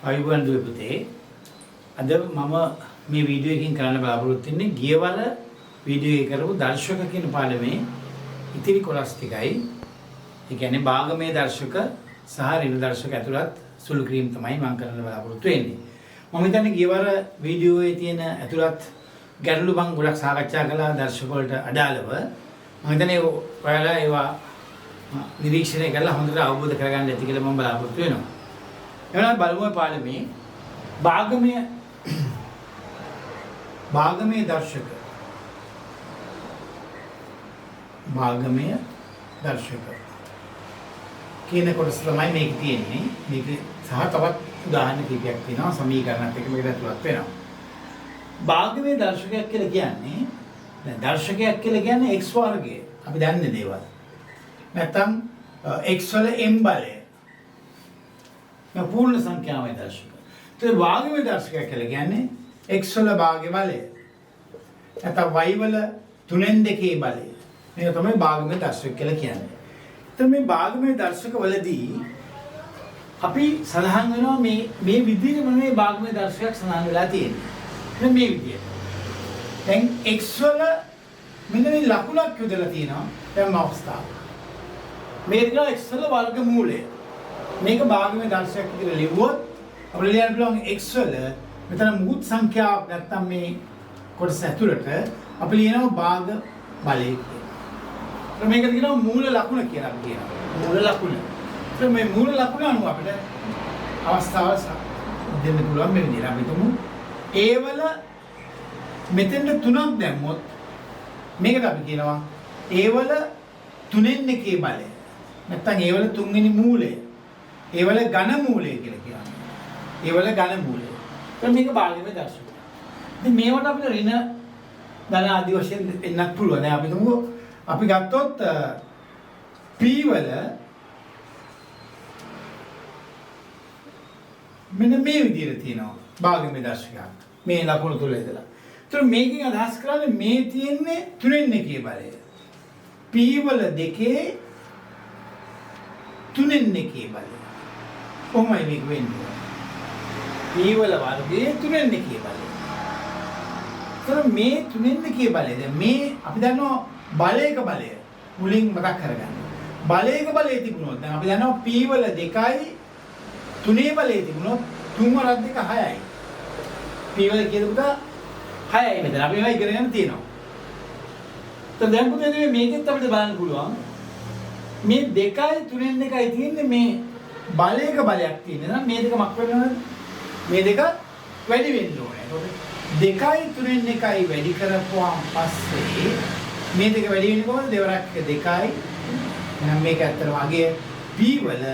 අයුබන් දුවේ පුතේ අද මම මේ වීඩියෝ එකකින් කරන්න බලාපොරොත්තු වෙන්නේ ගියවර වීඩියෝ එක කරපු දර්ශක කියන පාඩමේ ඉතිරි කොටස් ටිකයි. ඒ කියන්නේ භාගමය දර්ශක සහ ඍණ දර්ශක ඇතුළත් සුළු කිරීම තමයි මම කරන්න බලාපොරොත්තු වෙන්නේ. මම හිතන්නේ ගියවර වීඩියෝ එකේ තියෙන ඇතුළත් ගැටලු මම ගොඩක් සාකච්ඡා කළා දර්ශක වලට අදාළව. මම හිතන්නේ ඔයාලා ඒවා නිරීක්ෂණය කරලා හොඳට අවබෝධ කරගන්න ඇති කියලා මම බලාපොරොත්තු වෙනවා. එවනම් බලමු පාඩමේ භාගමය දර්ශක කියන කොටස තමයි මේක තියෙන්නේ. මේක සහ තවත් උදාහරණ කිහිපයක් තියෙනවා සමීකරණත් එක්ක මේකට ඇතුළත් වෙනවා. භාගමය දර්ශකයක් කියලා කියන්නේ දැන් දර්ශකයක් කියලා කියන්නේ x වර්ගය. අපි දන්නේ දේවල්. නැත්තම් x වල m බලය. මේ පූර්ණ සංඛ්‍යාවේ දර්ශක. ඒ භාගමය දර්ශකයක් කියලා කියන්නේ x වල භාග්‍ය බලය. නැත්නම් y වල 3/2 බලය. මේක තමයි භාගමය දර්ශක කියලා කියන්නේ. එතකොට මේ භාගමය දර්ශක වලදී අපි සඳහන් වෙනවා මේ විදිහට මේ භාගමය දර්ශකයක් සඳහන් වෙලා තියෙන්නේ. මෙන්න මේ විදිහට. දැන් x වල මෙන්න මේ ලකුණක් යොදලා තියෙනවා දැන් අවස්ථාව. මේක x වල වර්ගමූලය. මේක භාගමය දර්ශකයක් කියලා ලිව්වොත් අපිට ලියන්න පුළුවන් x වල මෙතන මුකුත් සංඛ්‍යාවක් නැත්තම් මේ කොටස ඇතුළට අපි ලියනවා භාග බලය කියලා. මේකට කියනවා මූල ලකුණ කියලා අපි කියනවා. මූල ලකුණ. මේ මූල ලකුණ අනුව අපිට අවස්ථාව දෙන්න පුළුවන් මේ විදිහට. අපි තුමු a වල මෙතෙන්ට 3ක් දැම්මොත් මේකට අපි කියනවා a වල 3/2 බලය. නැත්තම් a වල 3 වෙනි මූලය. ඒ වල ඝන මූලය කියලා කියනවා. ඒ වල ඝන මූලය. එතකොට මේක භාගමය දර්ශකය. ඉතින් මේවට අපිට ඍණ ධන ආදී වශයෙන් එන්නත් පුළුවන්. දැන් අපි තුමුකෝ අපි ගත්තොත් p වල මෙන්න මේ විදිහට තියෙනවා භාගමය දර්ශකයක්. මේ ලකුණු තුල ඉඳලා. එතකොට මේකෙන් අදහස් කරන්නේ මේ තියෙන්නේ 3/2 බලය. p වල 2 3/2 බලය. කොහොමයි මේක වෙන්නේ? p වල වර්ගයේ 3/2 බලය. ඒතර මේ 3/2 බලය. දැන් මේ අපි දන්නවා බලයක බලය. මුලින් මතක් කරගන්න. බලයක බලය තිබුණොත් දැන් අපි දන්නවා p වල 2යි 3 බලය තිබුණොත් 3 වරක් 2 6යි. p වල කීයද පුතා? 6යි මෙතන. අපි මේවා ඉගෙන ගන්න තියෙනවා. તો දැන් පුතේ මේකෙත් අපිට බලන්න පුළුවන්. මේ 2යි 3/2යි තියෙන්නේ මේ බලයක බලයක් තියෙන නම් මේ දෙක මක් වෙනවද? මේ දෙක වැඩි වෙන්න ඕනේ. ඒකට 2යි 3/2යි වැඩි කරපුවාන් පස්සේ මේ දෙක වැඩි වෙන්නේ කොහොමද? දෙවරක් 2යි. එහෙනම් මේක ඇත්තටම අගේ p වල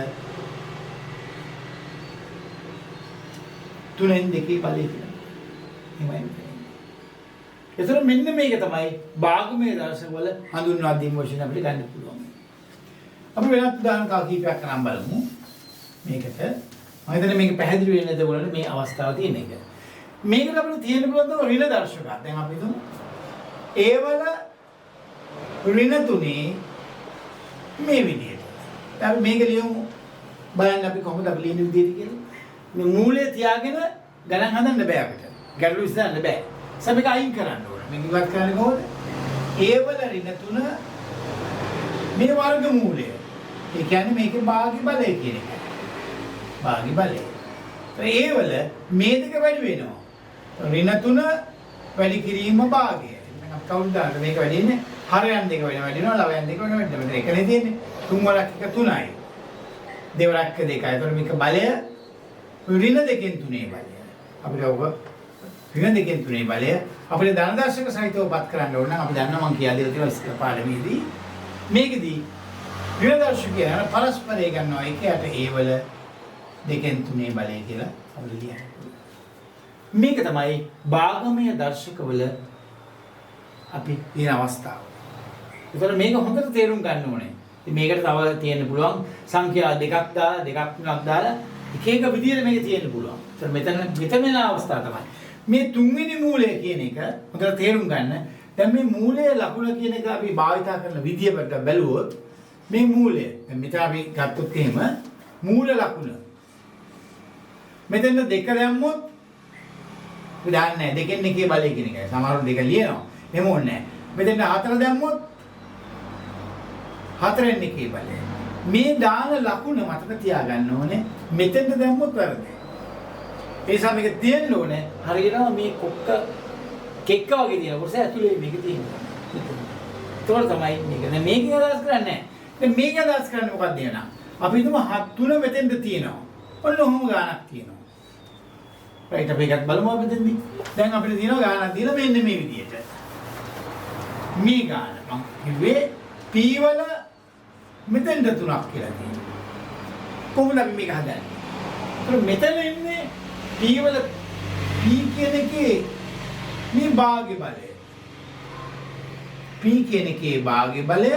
3/2 බලය කියලා. එහෙමයි. ඒතර මෙන්න මේක තමයි භාගමය දර්ශක වල හඳුන්වා දීම වශයෙන් අපිට ගන්න පුළුවන්. අපි වෙනත් උදාහරණ තව කීපයක් කරන් බලමු. මේකට මම හිතන්නේ මේක පැහැදිලි වෙන්නේ නැද වලට මේ අවස්ථාව තියෙන එක. මේකට අපිට තියෙන්න පුළුවන් තව ඍණ දර්ශකයක්. දැන් අපි හිතමු a වල ඍණ 3 මේ විදිහට. දැන් අපි මේක ලියමු. බලන්න අපි කොහොමද අපි ලියන විදිහට කියලා. මේ මූලය තියාගෙන ගණන් හදන්න බෑ අපිට. ගැටලු විසඳන්න බෑ. සමේක අයින් කරන්න ඕනේ. මේක ඉවත් කරන්නේ කොහොමද? a වල ඍණ 3 මේ වර්ගමූලය. ඒ කියන්නේ මේකේ භාග්‍ය බලය කියන එක. භාග්‍ය බලය. ඒ වල මේ දෙක වැඩි වෙනවා. ඍණ 3 වැඩි කිරීම භාගය. එහෙනම් අපි කවුරුද දාන්න මේක වැඩි වෙන්නේ? හරයන් දෙක වැඩි වෙනවා, ලවයන් දෙක වැඩි වෙනවා. මෙතන එකනේ තියෙන්නේ. 3 වරක් 1 3යි. දෙවරක් 2යි. ඒතකොට මේක බලය ඍණ 2කින් 3 බලය. අපිට ඔබ ඍණ 2කින් 3 බලය අපිට ධන දර්ශක සහිතව පත් කරන්න ඕන නම් අපි දන්නවා මම කියලා දෙලා තියෙනවා ඉස්සර පාඩමේදී. මේකදී ඍණ දර්ශකය යන පරස්පරය ගන්නවා එකයට a වල 2කින් 3 බලය කියලා අපිට ලියන්න. මේක තමයි භාගමය දර්ශකවල අපි තියෙන අවස්ථාව. ඒතර මේක හොඳට තේරුම් ගන්න ඕනේ. ඉතින් මේකට තව තියෙන්න පුළුවන් සංඛ්‍යා දෙකක් දාලා දෙකක් තුනක් දාලා එක එක විදිහට මේක තියෙන්න පුළුවන්. ඒතර මෙතන වෙන අවස්ථාව තමයි. මේ තුන්වෙනි මූලය කියන එක හොඳට තේරුම් ගන්න. දැන් මේ මූලයේ ලකුණ කියන එක අපි භාවිතා කරන විදියට බැලුවොත් මේ මූලය දැන් මෙතන අපි ගත්තොත් එහෙම මූල ලකුණ මෙතෙන්ද දෙක දැම්මොත් අපි දාන්නේ නැහැ. දෙකෙන් එකේ බලය කියන එකයි. සමහරවල් දෙක ලියනවා. එහෙම ඕනේ නැහැ. මෙතෙන්ද හතර දැම්මොත් හතරෙන් එකේ බලය. මේ දාන ලකුණ මතක තියාගන්න ඕනේ. මෙතෙන්ද දැම්මොත් වැරදි. ඒ නිසා මේක තියෙන්න ඕනේ. හරියටම මේ කොක්ක කෙක්ක වගේ තියෙන කොටස ඇතුලේ මේක තියෙනවා. ඒතකොට තමයි මේක. දැන් මේකේ අදහස් කරන්නේ නැහැ. දැන් මේකේ අදහස් කරන්නේ මොකක්ද එනවා? අපි හිතමු 3 මෙතෙන්ද තියෙනවා. ඔන්න ඔහොම ගානක් තියෙනවා. රයිට් අපි එකක් බලමු අපි දෙන්නේ. දැන් අපිට තියෙනවා ගානක් දීලා මෙන්න මේ විදියට. මේ ගාන මම කිව්වේ P වල මෙතෙන්ද 3ක් කියලා තියෙනවා. කොහොමද අපි මේක හදන්නේ? ඒත් මෙතන ඉන්නේ P වල P කියන එකේ මේ භාග්‍ය බලය. P කියන එකේ භාග්‍ය බලය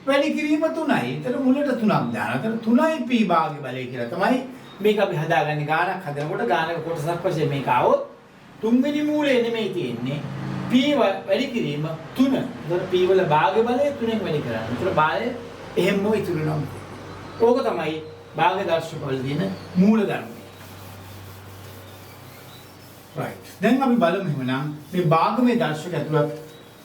වැඩි කිරීම 3යි. ඒතර මුලට 3ක් දානවා. ඒතර 3යි P භාග්‍ය බලය කියලා තමයි මේක අපි හදාගන්නේ. ගානක් හදනකොට ගානක කොටසක් වශයෙන් මේක આવොත් තුන්වෙනි මූලය නෙමෙයි තියෙන්නේ. P වැඩි කිරීම 3. ඒතර P වල භාග්‍ය බලය 3ෙන් වැඩි කරන්නේ. ඒතර බලය එහෙම්ම ඉතුරු වෙනවා. ඕක තමයි භාග්‍ය දර්ශක වල තියෙන මූල ධර්ම. right. දැන් අපි බලමු එහෙනම් මේ භාගමේ දර්ශක ඇතුළත්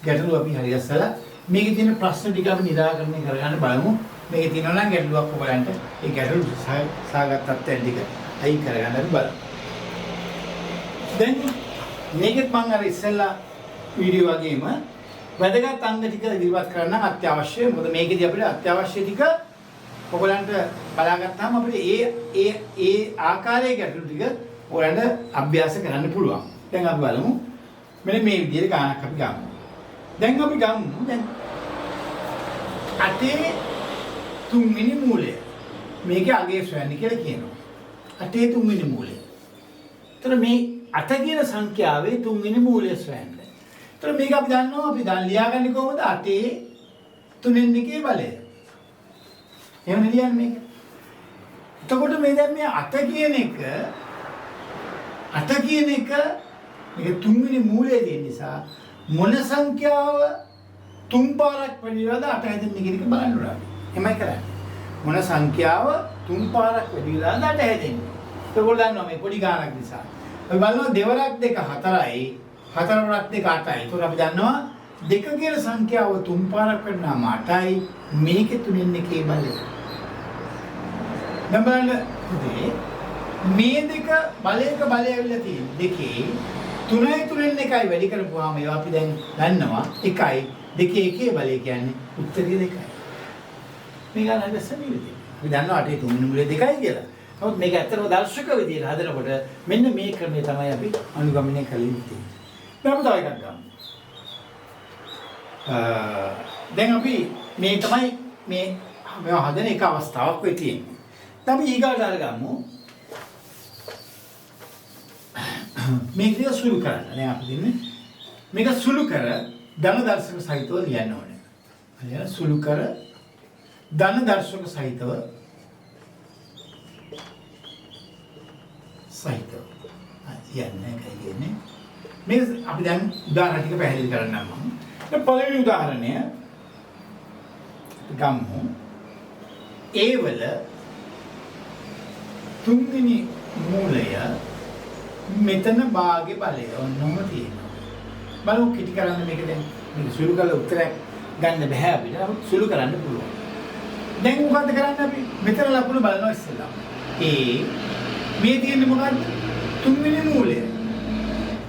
ගැටලුව අපි හරියට අසලා මේකේ තියෙන ප්‍රශ්න ටික අපි නිරාකරණය කරගන්න බලමු. මේකේ තියෙනවා නම් ගැටලුවක් ඔයගලන්ට ඒ ගැටලුව සාගත තත්ත්වයන් ටික අයින් කරගන්න අපි බලමු. දැන් මේකෙත් මම අර ඉස්සෙල්ලා වීඩියෝ වගේම වැදගත් අංග ටික ඉදිරිපත් කරන්න අත්‍යවශ්‍යයි. මොකද මේකේදී අපිට අත්‍යවශ්‍ය ටික ඔයගලන්ට බලාගත්තාම අපිට ඒ ආකාරයේ ගැටලු ටික ඔයගලන්ට අභ්‍යාස කරන්න පුළුවන්. දැන් අපි බලමු. මෙන්න මේ විදිහට ගානක් අපි ගමු. දැන් අපි ගමු දැන් 8 තුන්වෙනි මූලය. මේකේ අගය සොයන්න කියලා කියනවා. 8 තුන්වෙනි මූලය. එතන මේ 8 කියන සංඛ්‍යාවේ තුන්වෙනි මූලය සොයන්න. එතන මේක අපි දන්නවා අපි දැන් ලියාගන්නේ කොහොමද 8 3න් 2 බලය. එහෙම ලියන්නේ මේක. එතකොට මේ දැන් මේ 8 කියන එක මේක තුන්වෙනි මූලයේ තියෙන නිසා මොන සංඛ්‍යාව තුන් පාරක් වැඩි වෙලාද 8 හැදෙන්නේ කියන එක බලන්න ඕනේ. එමය කරන්නේ. මොන සංඛ්‍යාව තුන් පාරක් වැඩි වෙලාද 8 හැදෙන්නේ. ඒකෝල දන්නවා මේ පොඩි ගානක් නිසා. අපි බලනවා දෙවරක් 2 4යි, හතරවරක් 2 8යි. ඒකෝල අපි දන්නවා දෙක කියන සංඛ්‍යාව තුන් පාරක් වෙනාම 8යි. මේකේ තුනෙන් එකේ බලය. දැන් බලන්න මේ දෙක බලයක බලය ඇවිල්ලා තියෙන්නේ දෙකේ 3යි 3න් 1යි වැඩි කරපුවාම ඒවා අපි දැන් දන්නවා 1යි 2 1 බලය කියන්නේ උත්තරය 2යි. මේක නේද සමීපයි. අපි දන්නවා 8 තුන්වෙනි මූලය 2යි කියලා. නමුත් මේක ඇත්තටම දර්ශක විදියට හදනකොට මෙන්න මේ ක්‍රමය තමයි අපි අනුගමනය කළ යුත්තේ. දැන් අපි තව එකක් ගමු. දැන් අපි මේ තමයි මේවා හදන එක අවස්ථාවක් වෙයි තියෙන්නේ. දැන් අපි ඊගාට අරගමු. මේක දිහා සුළු කරන්න. දැන් අපි දෙන්නේ මේක සුළු කර ධන දර්ශක සහිතව ලියන්න ඕනේ. හරියට සුළු කර ධන දර්ශක සහිතව යන්නේ කියන්නේ මේ අපි දැන් උදාහරණ ටික පැහැදිලි කරන්නම් මම. දැන් පළවෙනි උදාහරණය ගමු. A වල තුන්වෙනි මූලය මෙතන භාග්‍ය බලය ඔන්නම තියෙනවා. බලමු කිටි කරන්න මේක දැන් මේක සුළු කරලා උත්තරයක් ගන්න බෑ අපිට. නමුත් සුළු කරන්න පුළුවන්. දැන් මොකද්ද කරන්නේ අපි? මෙතන ලකුණු බලනවා ඉස්සෙල්ලා. මේ තියෙන්නේ මොකද්ද? තුන්වෙනි මූලය.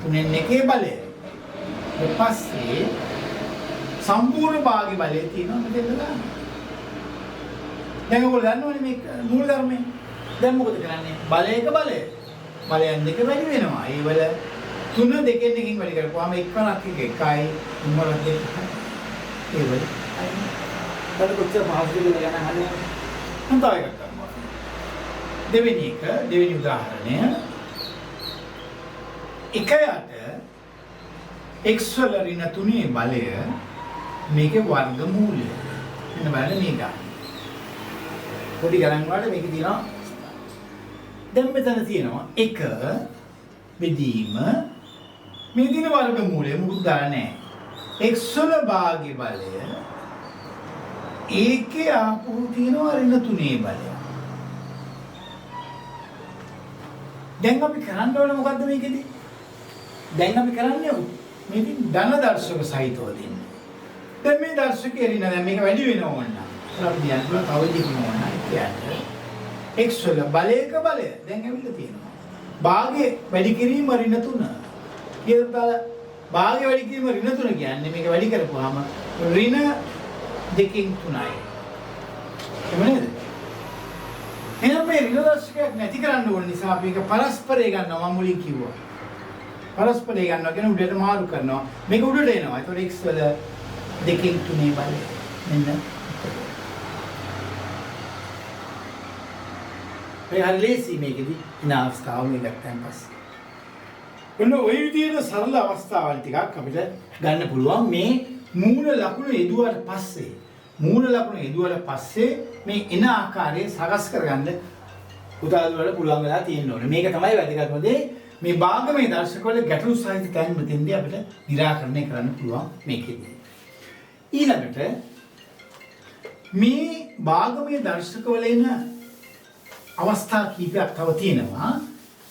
3න් 1 බලය. ඊට පස්සේ සම්පූර්ණ භාග්‍ය බලය තියෙනවා මෙතන ගන්න. දැන් ඔයගොල්ලෝ දන්නවනේ මේ මූල ධර්මය. දැන් මොකද කරන්නේ? බලයක බලය. බලයන් දෙක වැඩි වෙනවා. ඒ වල 3 2කින් එකකින් වැඩි කරපුවාම එක්වරක් 1යි 3වරක් 2යි. ඒ වල බලන්න කොච්චර පහසුද කියලා යන හරිය. හඳ එකක් ගන්නවා. දෙවෙනි උදාහරණය 1යට x වල ඍණ 3 බලය මේකේ වර්ගමූලය. මෙන්න බලන්න මේක. පොඩි ගණන් වලට මේක තියෙනවා. දැන් මෙතන තියෙනවා 1 බෙදීම මේ දින වර්ගමූලය මුකුත් දාලා නැහැ. x වල භාග්‍ය බලය ඒකේ ආපහු තියෙනවා ඍණ 3 බලය. දැන් අපි කරන්න ඕනේ මොකද්ද මේකෙදි? දැන් අපි කරන්නේ මේකෙන් ධන දර්ශක සහිතව දෙන්නේ. දැන් මේ දර්ශකය එරින දැන් මේක වැඩි වෙනව ඕන නම්. අපි කියන්න පුළුවන් තව දෙකක් ඕන නම් කියන්නේ x වල බලයක බලය දැන් ඇවිල්ලා තියෙනවා. භාගයේ වැඩි කිරීම ඍණ 3. කියලාද භාගයේ වැඩි කිරීම ඍණ 3 කියන්නේ මේක වැඩි කරපුවාම ඍණ 2කින් 3යි. එහෙම නේද? එහෙනම් මේ ඍණ දර්ශකයක් නැති කරන්න ඕන නිසා අපි ඒක පරස්පරය ගන්නවා මම මුලින් කිව්වා. පරස්පරය ගන්නවා කියන උඩට මාරු කරනවා. මේක උඩට එනවා. ඒතකොට x වල 2කින් 3 බලය. මෙන්න මේ හරි ලේසි මේකෙදි ඉන අවස්ථාව මේ ගත්තන් පස්සේ. ඔන්න ওই විදිහට සරල අවස්ථාවල් ටිකක් අපිට ගන්න පුළුවන් මේ මූල ලකුණු යෙදුවාට පස්සේ මේ එන ආකාරයේ සකස් කරගන්න උදාහරණ වල පුළුවන් වෙලා තියෙන්න ඕනේ. මේක තමයි වැදගත්ම දේ. මේ භාගමය දර්ශකවල ගැටලු සහිත තැන් මෙතෙන්දී අපිට निराකරණය කරන්න පුළුවන් මේකෙදි. ඊළඟට මේ භාගමය දර්ශකවල එන අවස්ථා කීපයක් තව තියෙනවා.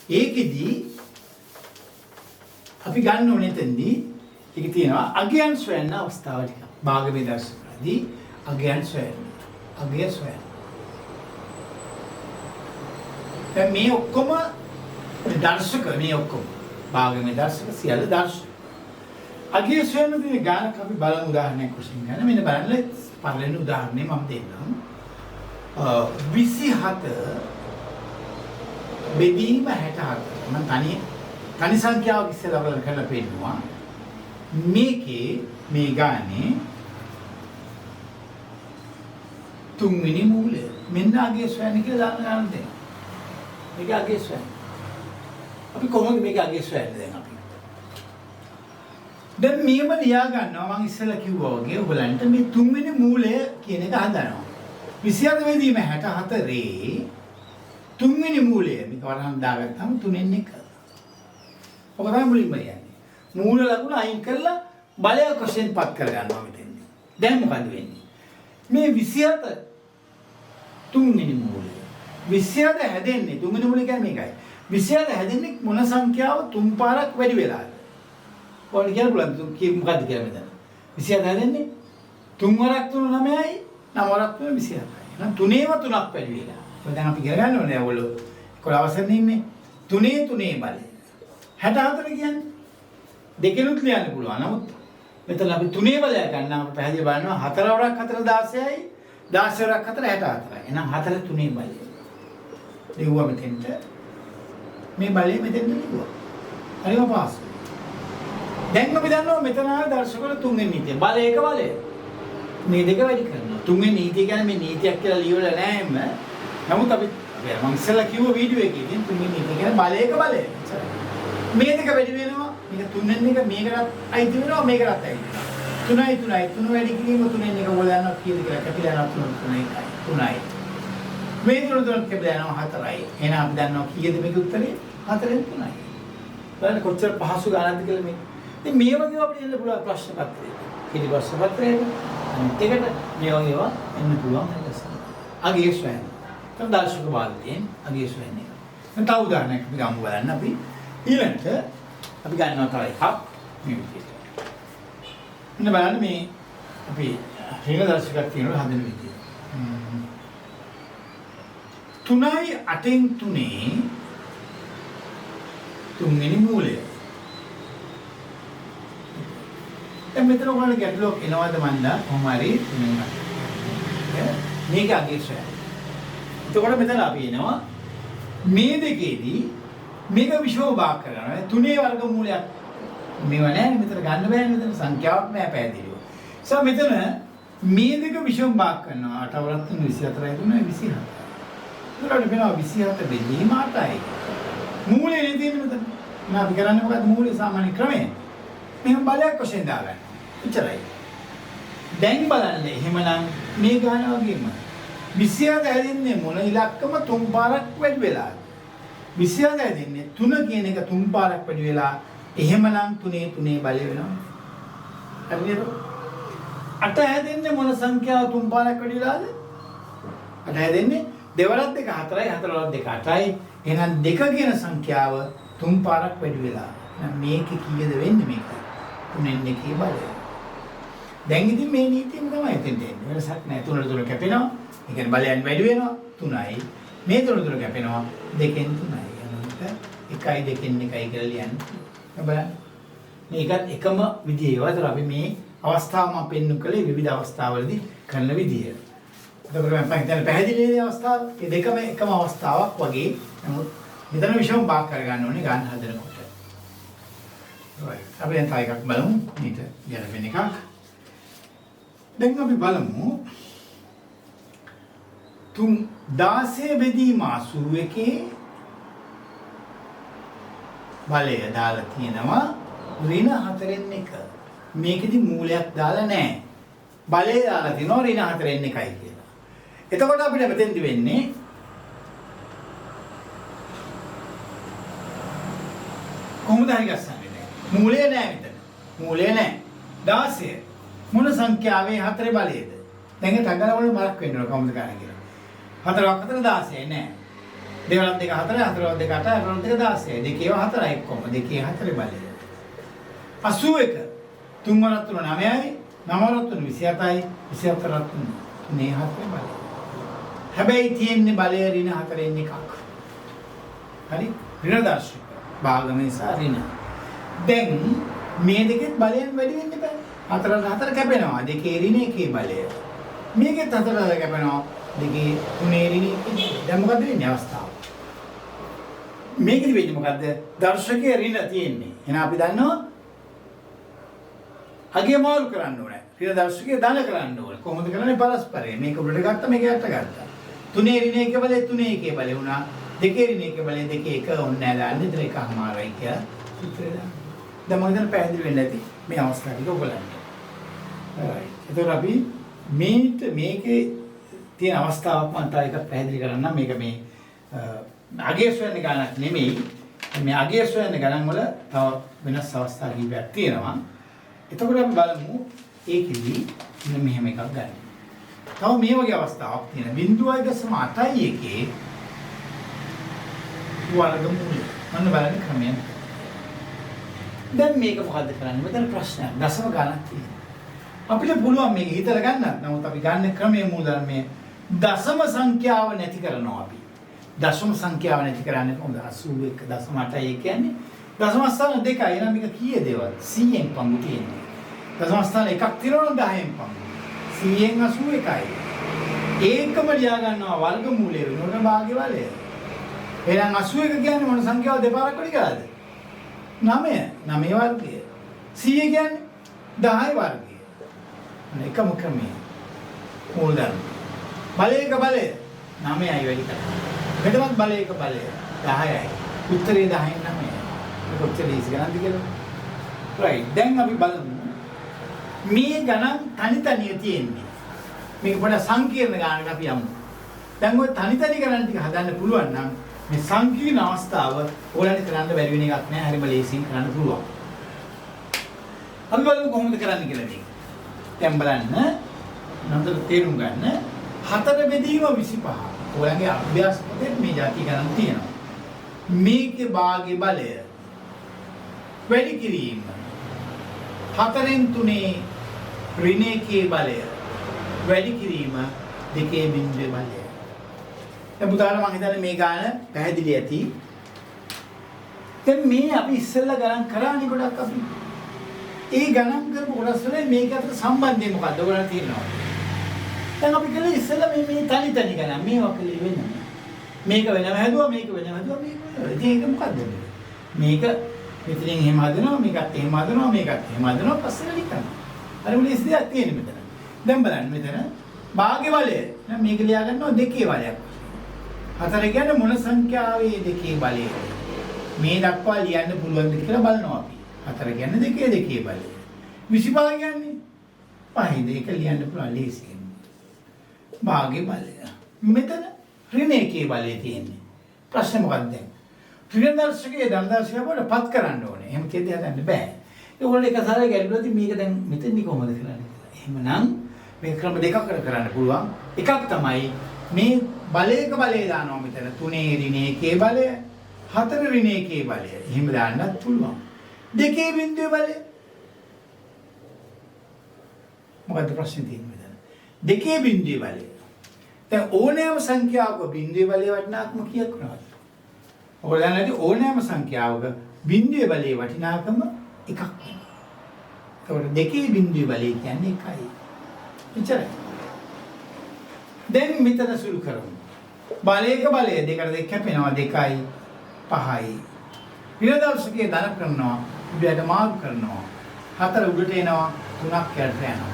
ඒකෙදි අපි ගන්න ඕනේ තෙන්දී ඒක තියෙනවා අගයන් සොයන අවස්ථාව ටික. භාගමය දර්ශකවලදී අගයන් සොයන. අගය සොයන. දැන් මේ ඔක්කොම දර්ශක මේ ඔක්කොම භාගමය දර්ශක සියල්ල දර්ශක. අගය සොයන දේ ගානක් අපි බලමු උදාහරණයක් වශයෙන් ගන්න. මෙන්න බලන්න පළවෙනි උදාහරණය මම දෙන්නම්. 27 බෙදීම 64 මම තනි සංඛ්‍යාවක් ඉස්සෙල්ලා බලලා කරලා පෙන්නනවා. මේකේ මේ ගානේ තුන්වෙනි මූලය මෙන්න අගය සොයන්න කියලා දාන්න දෙන්න. මේක අගය සොයන්න. අපි කොහොමද මේක අගය සොයන්නේ දැන් අපි? දැන් මේව ලියා ගන්නවා මම ඉස්සෙල්ලා කිව්වා වගේ ඔයගලන්ට මේ තුන්වෙනි මූලය කියන එක හදනවා. 27 බෙදීම 64 තුන්වෙනි මූලය මේක වරහන් දාගත්තාම 3න් 1. ඔක තමයි මුලින්ම යන්නේ. මූල ලකුණ අයින් කරලා බලයක් වශයෙන් පත් කරගන්නවා මෙතෙන්දී. දැන් මොකද වෙන්නේ? මේ 27 තුන්වෙනි මූලය. 27 හැදෙන්නේ තුන්වෙනි මූලය කියන්නේ මේකයි. 27 හැදෙන්නේ මොන සංඛ්‍යාව තුන් පාරක් වැඩි වෙලාද? ඔයාලට කියන්න පුළුවන් මොකද්ද කියලා මෙතන. 27 හැදෙන්නේ 3 වරක් 3 9යි 9 වරක් 3 27යි. එහෙනම් 3ේම 3ක් වැඩි වෙලා. දැන් අපි ඉගෙන ගන්න ඕනේ ඔයගොල්ලෝ 11 වසරේ ඉන්නේ 3 බලය 64 කියන්නේ දෙකෙනුත් ලියන්න පුළුවන් නමුත් මෙතන අපි 3 බලය ගන්න අප පැහැදිලි බලනවා 4 වරක් 4 16යි 16 වරක් 4 64යි එහෙනම් 4 3 බලය ලියුවා මෙතෙන්ට මේ බලය මෙතෙන්ට ලියුවා හරිම පාස් දැන් අපි දන්නවා මෙතන ආව දර්ශකවල තුන්වෙනි නීතිය බලය එක බලය මේ දෙක වැඩි කරනවා තුන්වෙනි නීතිය කියන්නේ මේ නීතියක් කියලා ලියවලා නැහැ එම නමුත් අපි මම ඉස්සෙල්ලා කිව්ව වීඩියෝ එකේදී තුන්වෙනි නීතිය කියන්නේ බලයක බලය. මේ දෙක වැඩි වෙනවා. මේක තුනෙන් එක මේකටත් අයිති වෙනවා මේකටත් අයිති වෙනවා. 3යි 3යි 3 වැඩි කිරීම තුනෙන් එක ඔයගොල්ලෝ දන්නවා කීයද කියලා කැපිලා යනවා 3යි. මේ තුන කැපිලා යනවා 4යි. එහෙනම් අපි දන්නවා කීයද මේකේ උත්තරේ 4න් 3යි. බලන්න කොච්චර පහසු ගණන්ද කියලා මේ. ඉතින් මේ වගේ අපිට එන්න පුළුවන් ප්‍රශ්න පත්‍රයක. ඉතින් ප්‍රශ්න පත්‍රයක අනිත් එකට මේ වගේවා එන්න පුළුවන් හරියට. අගය සොයන්න. දර්ශක භාගයෙන් අගය සොයන්නේ. දැන් තව උදාහරණයක් අපි ගමු බලන්න අපි ඊළඟට අපි ගන්නවා තව එකක් මේ විදිහට. මෙන්න බලන්න මේ අපි ඍණ දර්ශකයක් තියෙනවා හදන විදිය. 3යි 8න් 3 තුන්වෙනි මූලය. දැන් මෙතන ඔයාලට ගැටලුවක් එනවද මන්දා කොහොම හරි මේක අගය සොයන්න. එතකොට මෙතන අපි එනවා මේ දෙකේදී මේක විෂම භාග කරනවා. 3 වර්ගමූලයක් මේව නැහැ මෙතන ගන්න බෑනේ මෙතන සංඛ්‍යාවක් නෑ පැහැදිලිව. මෙතන මේ දෙක විෂම භාග කරනවා 8 වරක් 24යි 3යි 27. ඒකට වෙනවා 27 බෙදීම 8යි. මූලේ නේ තියෙන්නේ මෙතන. මම අපි කරන්නේ මොකද්ද මූලේ සාමාන්‍ය ක්‍රමය. මෙහෙම බලයක් වශයෙන් දාගන්න. එච්චරයි. දැන් බලන්න එහෙමනම් මේ ගාන වගේම 27 හැදෙන්නේ මොන ඉලක්කම තුන් පාරක් වැඩි වෙලා. 27 හැදෙන්නේ 3 කියන එක තුන් පාරක් වැඩි වෙලා. එහෙමනම් 3 බලය වෙනවා. හරිද? 8 හැදෙන්නේ මොන සංඛ්‍යාව තුන් පාරක් වැඩි වෙලාද? 8 හැදෙන්නේ දෙවරක් දෙක 4යි 4 වරක් දෙක 8යි. එහෙනම් 2 කියන සංඛ්‍යාව 3 පාරක් වැඩි වෙලා. එහෙනම් මේක කීයද වෙන්නේ මේක? 3න් 1 බලය. දැන් ඉතින් මේ නීතියම තමයි එතෙන්ට එන්නේ. වෙනසක් නැහැ. 3 කැපෙනවා. ඒ කියන්නේ බලයන් වැඩි වෙනවා 3යි. මේ 3 කැපෙනවා 2න් 3යි. එනකොට 1යි 2න් 1යි කියලා ලියන්න. බලන්න. මේකත් එකම විදිය. ඒවතර අපි මේ අවස්ථාව මම පෙන්නු කළේ විවිධ අවස්ථාවලදී කරන විදිය. එතකොට මම හිතන්නේ පැහැදිලිද අවස්ථාව? මේ දෙකම එකම අවස්ථාවක් වගේ. නමුත් මෙතන විෂම භාග කරගන්න ඕනේ ගන්න හදනකොට. right. අපි දැන් තව එකක් බලමු. ඊට ගැලපෙන එකක්. දැන් අපි බලමු 16 බෙදීම 81 බලය දාලා තියෙනවා ඍණ 4න් 1. මේකෙදි මූලයක් දාලා නැහැ. බලය දාලා තිනවා ඍණ 4න් 1යි කියලා. එතකොට අපිට මෙතෙන්දි වෙන්නේ කොහොමද හරි ගස්සන්නේ දැන්? මූලය නැහැ මෙතන. මූලය නැහැ. 16 මොන සංඛ්‍යාවේ 4 බලයේද? දැන් ඒ තංගල වල බලක් වෙන්න ඕන කොහොමද කරන්නේ කියලා. 4ක් 4 16 නෑ. 2ක් 2 4 4ක් 2 8 4ක් 2 16. දෙකේව 4යි කොහොම? දෙකේ 4 බලය. 81 3 3 9යි 9 3 27යි 27 3 මේ 4 බලය. හැබැයි තියෙන්නේ බලය ඍණ 4න් එකක්. හරි? ඍණ දර්ශක. භාගමේ සහ ඍණ. දැන් මේ දෙකෙත් බලයෙන් වැඩි වෙන්න බෑ. 4 කැපෙනවා. දෙකේ ඍණ එකේ බලය. මේකෙත් 4 කැපෙනවා. දෙකේ 3 ඍණ එකේ. දැන් මොකද වෙන්නේ අවස්ථාව? මේකෙදි වෙන්නේ මොකද්ද? දර්ශකයේ ඍණ තියෙන්නේ. එහෙනම් අපි දන්නවා අගය මාරු කරන්න ඕනේ. ඍණ දර්ශකයේ ධන කරන්න ඕනේ. කොහොමද කරන්නේ? පරස්පරය. මේක උඩට ගත්තා මේක යට ගත්තා. 3 ඍණ එකේ බලය 3 එකේ බලය වුණා. දෙකේ ඍණ එකේ බලය දෙකේ එක ඕනේ නැහැ. අන්න දෙක එකමාරයි කියලා සූත්‍රය දාන්න. දැන් මම හිතන්නේ පැහැදිලි වෙන්නේ නැති මේ අවස්ථාව ටික ඔයගලන්ට. right. ඒතකොට අපි මේකේ තියෙන අවස්ථාවක් මම තව එකක් පැහැදිලි කරන්නම්. මේක මේ අගය සොයන ගණනක් නෙමෙයි. මේ අගය සොයන ගණන් වල තව වෙනස් අවස්ථා කිහිපයක් තියෙනවා. එතකොට අපි බලමු ඒකෙදි මෙන්න මෙහෙම එකක් ගන්න. තව මේ වගේ අවස්ථාවක් තියෙනවා. 0.8යි එකේ වර්ගමූලය. මම බලන්න ක්‍රමයක්. දැන් මේක මොකද්ද කරන්නේ? මෙතන ප්‍රශ්නයක්. දශම ගණනක් තියෙනවා. අපිට පුළුවන් මේක හිතලා ගන්නත්. නමුත් අපි ගන්න ක්‍රමයේ මූලධර්මයේ දශම සංඛ්‍යාව නැති කරනවා අපි. දශම සංඛ්‍යාව නැති කරන්නේ කොහොමද? 81.8යි කියන්නේ දශම ස්ථාන දෙකයි. එහෙනම් මේක කීයද ඒවා? 100න් පංගු තියෙනවා. දශම ස්ථාන එකක් තියෙනවා නම් 10න් පංගු. 100න් 81යි. ඒකම ලියා ගන්නවා වර්ගමූලය වෙනකොට භාග්‍ය බලය. එහෙනම් 81 කියන්නේ මොන සංඛ්‍යාව දෙපාරක් වැඩි කළාද? 9. 9 වර්ගය. 100 කියන්නේ 10 වර්ගය. එකම ක්‍රමය. මූලධර්ම. බලයක බලය 9යි වැඩි කරා. මෙතනත් බලයක බලය 10යි. උත්තරේ 10න් 9යි. ඒක උත්තරේ ඉස් ගණන්ද කියලා. right. දැන් අපි බලමු මේ ගණන් තනි තියෙන්නේ. මේක පොඩ සංකීර්ණ ගණනක් අපි යමු. දැන් ඔය තනි ගණන් ටික හදන්න පුළුවන් නම් මේ සංකීර්ණ අවස්ථාව ඕලන්ට කරන්න බැරි වෙන එකක් නෑ. හරිම ලේසියෙන් කරන්න පුළුවන්. අපි බලමු කොහොමද කරන්න කියලා මේක. දැන් බලන්න නන්දර තේරුම් ගන්න 4 බෙදීම 25. ඔයගොල්ලන්ගේ අභ්‍යාස පොතේ මේ જાති ගණන් තියෙනවා. මේකේ භාග්‍ය බලය වැඩි කිරීම 4න් 3 ඍණ එකේ බලය වැඩි කිරීම 2 බිංදුවේ බලය. දැන් පුතාලා මම හිතන්නේ මේ ගාන පැහැදිලි ඇති. දැන් මේ අපි ඉස්සෙල්ලා ගණන් කරානේ ගොඩක් අපි. ඒ ගණන් කරපු කොටස් වල මේක අතර සම්බන්ධය මොකක්ද? ඔයගොල්ලෝ තියෙනවා. දැන් අපි කලේ ඉස්සෙල්ලා මේ තනි ගණන් මේවා කලේ වෙනම. මේක වෙනම හැදුවා මේක වෙනම හැදුවා මේක. ඉතින් ඒක මොකද්ද මේක මෙතනින් එහෙම හදනවා මේකත් එහෙම හදනවා මේකත් එහෙම හදනවා පස්සේ ලියනවා. අර මුලින් ඉස්සෙල්ලා තියෙන්නේ මෙතන. දැන් බලන්න මෙතන භාග්‍ය බලය. දැන් මේක ලියා ගන්නවා දෙකේ බලයක්. 4 කියන්නේ මොන සංඛ්‍යාවේ දෙකේ බලය? මේ දක්වා ලියන්න පුළුවන්ද කියලා බලනවා අපි. 4 කියන්නේ දෙකේ බලය. 25 කියන්නේ 5 දෙක ලියන්න පුළුවන් ලේසියෙන්. භාග්‍ය බලය. මෙතන ඍණ එකේ බලය තියෙන්නේ. ප්‍රශ්නේ මොකක්ද දැන්? ඍණ දර්ශකයේ ධන දර්ශකයට පත් කරන්න ඕනේ. එහෙම කියද්දී හදන්න බෑ. ඒගොල්ලෝ එක සැරේ ගැලුවොත් මේක දැන් මෙතෙන්දි කොහොමද කරන්නේ කියලා. එහෙමනම් මේ ක්‍රම දෙකකට කරන්න පුළුවන්. එකක් තමයි මේ බලයක බලය දානවා මෙතන 3 ඍණ 1 බලය 4 ඍණ 1 බලය. එහෙම දාන්නත් පුළුවන්. 2 බිඳුවේ බලය. මොකද්ද ප්‍රශ්නේ තියෙන්නේ මෙතන? 2 බිඳුවේ බලය. දැන් ඕනෑම සංඛ්‍යාවක බිඳුවේ බලය වටිනාකම කීයක් වෙනවද? ඔයගොල්ලෝ දන්නේ නැති ඕනෑම සංඛ්‍යාවක බිඳුවේ බලයේ වටිනාකම එකක් වෙනවා. ඒකට 2 බිඳුවේ බලය කියන්නේ 1යි. එච්චරයි. දැන් මෙතන සුළු කරමු. බලයක බලය 2කට 2 කැපෙනවා 2යි 5යි. විරදර්ශකයේ ධන කරනවා උඩට මාරු කරනවා. 4 උඩට එනවා 3ක් යට යනවා.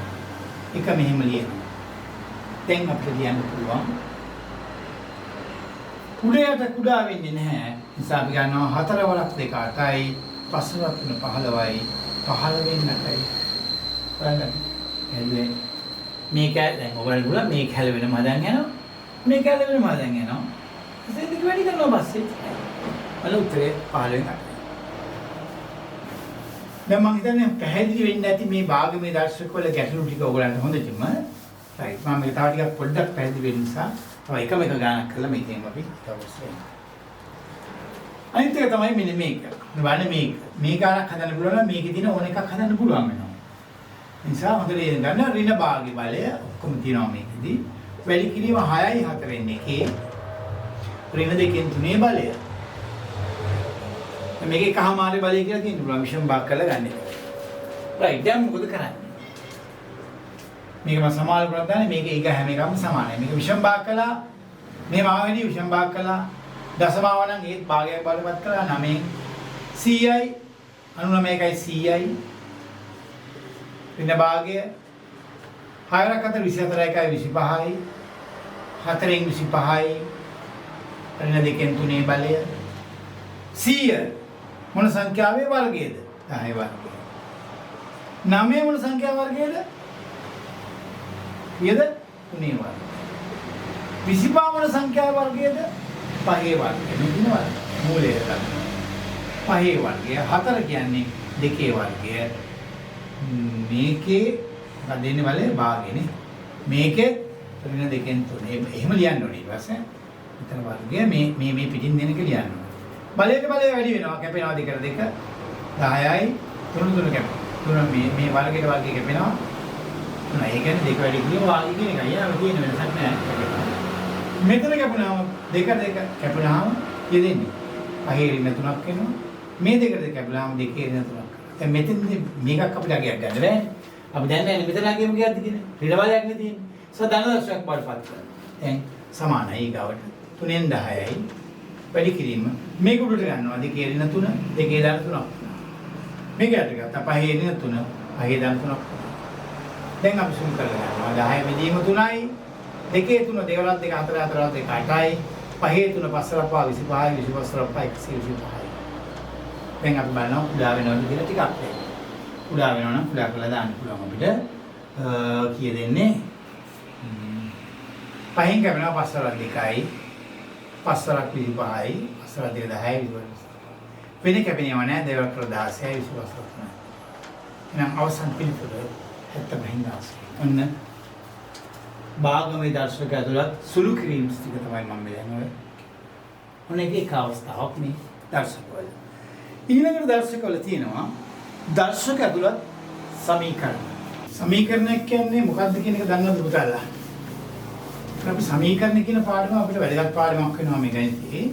එක මෙහෙම ලියනවා. දැන් අපිට ලියන්න පුළුවන්. උඩයට කුඩා වෙන්නේ නැහැ. නිසා අපි ගන්නවා 4 වරක් 2 8යි 5 වරක් 3 15යි 15 8යි. බලන්න. එන්නේ මේක දැන් ඔයගොල්ලෝ බලන්න මේක හැල වෙනම හදන් යනවා. මේක හැල වෙනම හදන් යනවා. ඉතින් දෙක වැඩි කරනවා පස්සේ. බලන්න උත්තරේ 15 8යි. දැන් මම හිතන්නේ පැහැදිලි වෙන්නේ නැති මේ භාගමේ දර්ශකවල ගැටලු ටික ඔයගොල්ලන්ට හොඳටම right මම මේක තව ටිකක් පොඩ්ඩක් පැහැදිලි වෙන්න නිසා තව එකම එක ගානක් කරලා මේකෙන් අපි තවස්සේ අනිත් එක තමයි මෙන්න මේක. බලන්න මේක. මේ ගානක් හදන්න පුළුවන් නම් මේකේ තියෙන ඕන එකක් හදන්න පුළුවන් වෙනවා. ඒ නිසා හොඳට ගන්න ඍණ භාගයේ බලය ඔක්කොම තියෙනවා මේකෙදි. වැඩි කිරීම 6යි 4න් 1. ඍණ 2න් 3 බලය. මේක එකමාරේ බලය කියලා තියෙන පුළුවන් විෂම භාග කරලා ගන්න එක. right දැන් මොකද කරන්නේ? මේක මම සමාන කරලා දාන්නේ මේක එක හැම එකම සමානයි. මේක විෂම භාග කළා. මේ මාවෙදී විෂම භාග කළා. දශමාව නම් ඒත් භාගයක් බලපත් කළා 9න් 100යි 99යි 100යි. ඍණ භාගය 6ක් අතර 24යි 25යි 4න් 25යි ඍණ 2න් 3 බලය 100 මොන සංඛ්‍යාවේ වර්ගයේද? 10 වර්ගය. 9 මොන සංඛ්‍යා වර්ගයේද? කීයද? 3 වර්ගය. 25 මොන සංඛ්‍යා වර්ගයේද? 5 වර්ගය. මේ දින වර්ගය. මූලය ගන්න. 5 වර්ගය. 4 කියන්නේ 2 වර්ගය. මේකේ දෙන්නේ වලේ භාගයනේ. මේකේ ඍණ 2න් 3. එහෙම ලියන්න ඕනේ ඊට පස්සේ. මෙතන වර්ගය මේ පිටින් දෙන එක ලියන්න ඕනේ. බලයට බලය වැඩි වෙනවා කැපෙනවා 2කට 2 10යි 3 3 කැපෙනවා 3 මේ වර්ගයට වර්ගය කැපෙනවා 3 ඒ කියන්නේ 2 වැඩි කිරීම වාග්ය කියන එකයි යාම තියෙන වෙනසක් නෑ මෙතන කැපුණාම 2කට 2 කැපුණාම යෙදෙන්නේ පහේ ඍණ 3ක් වෙනවා මේ 2කට 2 කැපුණාම 2 ඍණ 3ක් දැන් මෙතෙන්දී මේකක් අපිට අගයක් ගන්න බෑනේ අපි දන්නේ නැහැ මෙතන අගයම ගියද්දි කියන්නේ ඍණ බලයක් නේ තියෙන්නේ ධන දශයක් බාටපත් කරනවා දැන් සමානයි ඊගාවට 3න් 10යි වැඩි කිරීම මේක උඩට ගන්නවා 2 ඍණ 3 2 දාන 3ක් මේක යට ගත්තා 5 ඍණ 3 5 දාන 3ක් දැන් අපි සුම් කරලා ගන්නවා 10 බෙදීම 3යි 2 3 දෙවරක් 2 4 4 2 8යි 5 3 5 5 25යි 25 125යි දැන් අපි බලනවා කුඩා වෙනවද කියලා ටිකක් කුඩා වෙනවා නම් කුඩා කරලා දාන්න පුළුවන් අපිට කීය දෙන්නේ 5න් කැපෙනවා 5 වරක් 2යි 5 වරක් 25යි 5 වරක් 2 10යි වෙන කැපෙනව නෑ දෙවරක් 16යි 25යි එහෙනම් අවසන් පිළිතුර 75 ඔන්න භාගමේ දර්ශක ඇතුළත් සුළු කිරීම් ටික තමයි මම කියන්නේ ඔන්න ඒක අවස්ථාවක් මේ දර්ශකවල ඊළඟට දර්ශකවල තියෙනවා දර්ශක ඇතුළත් සමීකරණ කියන්නේ මොකක්ද කියන එක දන්නවද පුතාලා අපි සමීකරණ කියන පාඩම අපිට වැදගත් පාඩමක් වෙනවා මේ ගණිතයේ.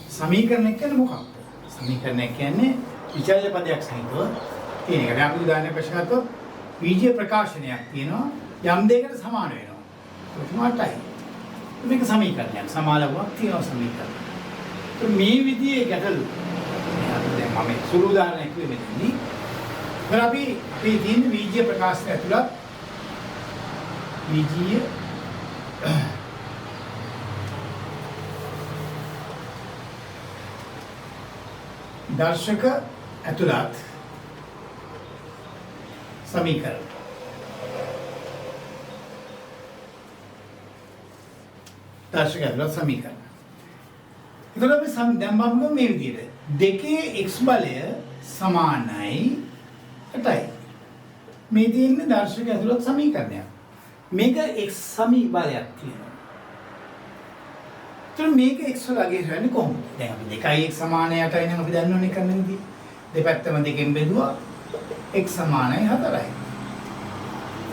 සමීකරණ කියන්නේ මොකක්ද? සමීකරණ කියන්නේ විචල්්‍ය පදයක් සහිතව තියෙන එක. දැන් අපි උදාහරණයක් වශයෙන් ගත්තොත් බීජීය ප්‍රකාශනයක් තියෙනවා යම් දෙයකට සමාන වෙනවා. ඒක 8යි. මේක සමීකරණයක්. සමාලවුවක් තියෙනවා සමීකරණ. මේ විදිහේ ගැටලු දැන් මම සුළු උදාහරණයක් කිව්වේ මෙතනදී. දැන් අපි මේ තියෙන බීජීය ප්‍රකාශනය ඇතුළත් බීජීය දර්ශක ඇතුළත් සමීකරණ දර්ශක ඇතුළත් සමීකරණ. ඒතකොට අපි දැන් බලමු මේ විදිහට 2 x බලය සමානයි 8යි. මේ තියෙන්නේ දර්ශක ඇතුළත් සමීකරණයක්. මේක x සමී බලයක් තියෙනවා. ඒතර මේක x වල අගේ හොයන්නේ කොහොමද? දැන් අපි 2යි x සමානයි 8යි නම් අපි දන්නවනේ කරන විදිහ. දෙපැත්තම දෙකෙන් බෙදුවා x සමානයි 4යි.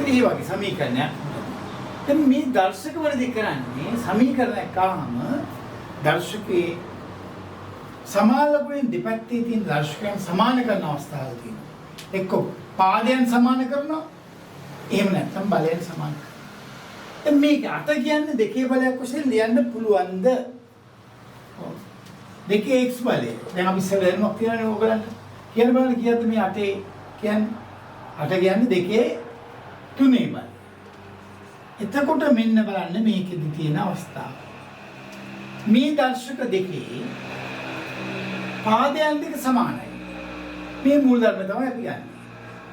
ඉතින් මේ වගේ සමීකරණයක්. දැන් මේ දර්ශකවලදී කරන්නේ සමීකරණයක් ආවම දර්ශකයේ සමාන ලකුණෙන් දෙපැත්තේ තියෙන දර්ශකයන් සමාන කරන අවස්ථාවල් තියෙනවා. එක්ක පාදයන් සමාන කරනවා. එහෙම නැත්නම් බලයන් සමාන කරනවා. දැන් මේක අත කියන්නේ දෙකේ බලයක් වශයෙන් ලියන්න පුළුවන්ද? ඔව්. දෙකේ x බලය. දැන් අපි ඉස්සෙල්ලා කියනනේ ඕගලන්ට. කියන බලන්න කීයද මේ 8 කියන්නේ? 8 කියන්නේ දෙකේ 3 බලය. එතකොට මෙන්න බලන්න මේකෙදි තියෙන අවස්ථාව. මේ දර්ශක දෙකේ පාදයන් දෙක සමානයි. මේ මූල ධර්ම තමයි අපි ගන්නේ.